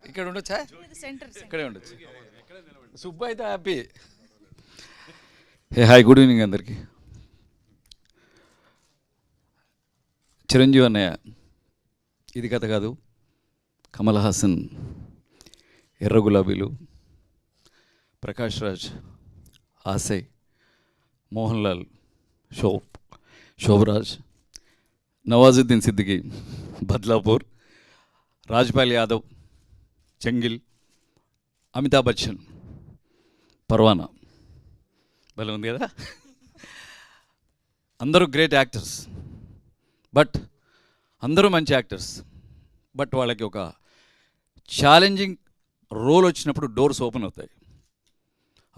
ఇక్కడ ఉండొచ్చా? ఇక్కడే ఉండొచ్చు. సుబ్బు అయితే హ్యాపీ. హాయ్, గుడ్ ఈవినింగ్ అందరికీ. చిరంజీవి అన్నయ్య, ఇది కథ కాదు, కమల్ హాసన్ ఎర్ర గులాబీలు, ప్రకాష్ రాజ్ ఆశయ్, మోహన్ లాల్ శోభరాజ్, నవాజుద్దీన్ సిద్దికి బద్లాపూర్, రాజ్పాల్ యాదవ్ చెంగిల్, అమితాబ్ బచ్చన్ పర్వానా. భలే ఉంది కదా. అందరూ గ్రేట్ యాక్టర్స్, బట్ అందరూ మంచి యాక్టర్స్, బట్ వాళ్ళకి ఒక ఛాలెంజింగ్ రోల్ వచ్చినప్పుడు డోర్స్ ఓపెన్ అవుతాయి.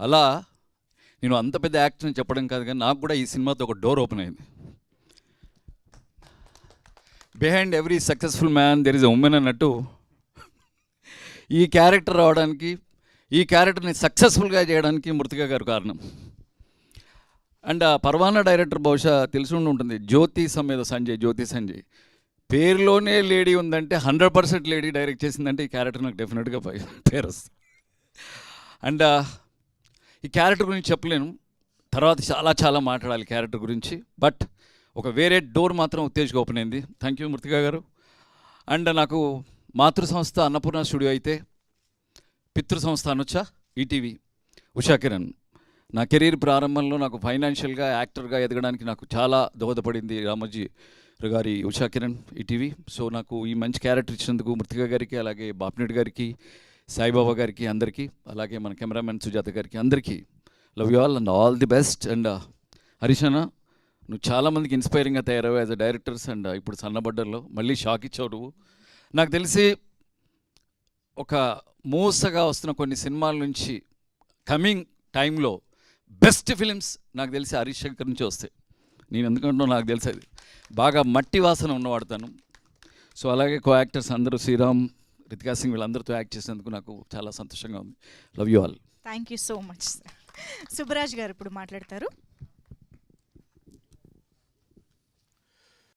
అలా నేను అంత పెద్ద యాక్టర్ని చెప్పడం కాదు, కానీ నాకు కూడా ఈ సినిమాతో ఒక డోర్ ఓపెన్ అయింది. Behind every successful man there is a women అన్నట్టు ఈ క్యారెక్టర్ రావడానికి, ఈ క్యారెక్టర్ని సక్సెస్ఫుల్గా చేయడానికి మృతిక గారు కారణం. అండ్ ఆ పర్వానా డైరెక్టర్ బహుశా తెలిసి ఉంటుంది, జ్యోతి సంజయ్ పేరులోనే లేడీ ఉందంటే 100% లేడీ డైరెక్ట్ చేసిందంటే ఈ క్యారెక్టర్ నాకు డెఫినెట్గా పేరు వస్తుంది. అండ్ ఈ క్యారెక్టర్ గురించి చెప్పలేను, తర్వాత చాలా మాట్లాడాలి క్యారెక్టర్ గురించి, బట్ ఒక వేరే డోర్ మాత్రం ఉత్తేజ్గా ఓపెన్ అయింది. థ్యాంక్ యూ మృతిక గారు. అండ్ నాకు మాతృ సంస్థ అన్నపూర్ణ స్టూడియో అయితే, పితృ సంస్థ అనొచ్చా ఈటీవీ, ఉషా కిరణ్. నా కెరీర్ ప్రారంభంలో నాకు ఫైనాన్షియల్గా యాక్టర్గా ఎదగడానికి నాకు చాలా దోహదపడింది రామోజీ గారి ఉషా కిరణ్ ఈటీవీ. సో నాకు ఈ మంచి క్యారెక్టర్ ఇచ్చినందుకు మృతిక గారికి, అలాగే బాపినెట్ గారికి, సాయిబాబా గారికి, అందరికీ, అలాగే మన కెమెరామెన్ సుజాత గారికి, అందరికీ love you all and all the best. And Harish అన్న, నువ్వు చాలామందికి ఇన్స్పైరింగ్గా తయారవు యాజ్ అ డైరెక్టర్స్. అండ్ ఇప్పుడు సన్నబడ్డర్లో మళ్ళీ షాక్ ఇచ్చావు నువ్వు. నాకు తెలిసి ఒక మూసగా వస్తున్న కొన్ని సినిమాల నుంచి కమింగ్ టైంలో బెస్ట్ ఫిలిమ్స్ నాకు తెలిసి హరీష్ శంకర్ నుంచి వస్తాయి. నేను ఎందుకంటున్నా నాకు తెలిసి అది బాగా మట్టి వాసన ఉన్నవాడతాను. సో అలాగే కో యాక్టర్స్ అందరూ శ్రీరామ్, రితికా సింగ్ వీళ్ళందరితో యాక్ట్ చేసినందుకు నాకు చాలా సంతోషంగా ఉంది. Love you all. Thank you so much. Subbaraj గారు ఇప్పుడు మాట్లాడతారు.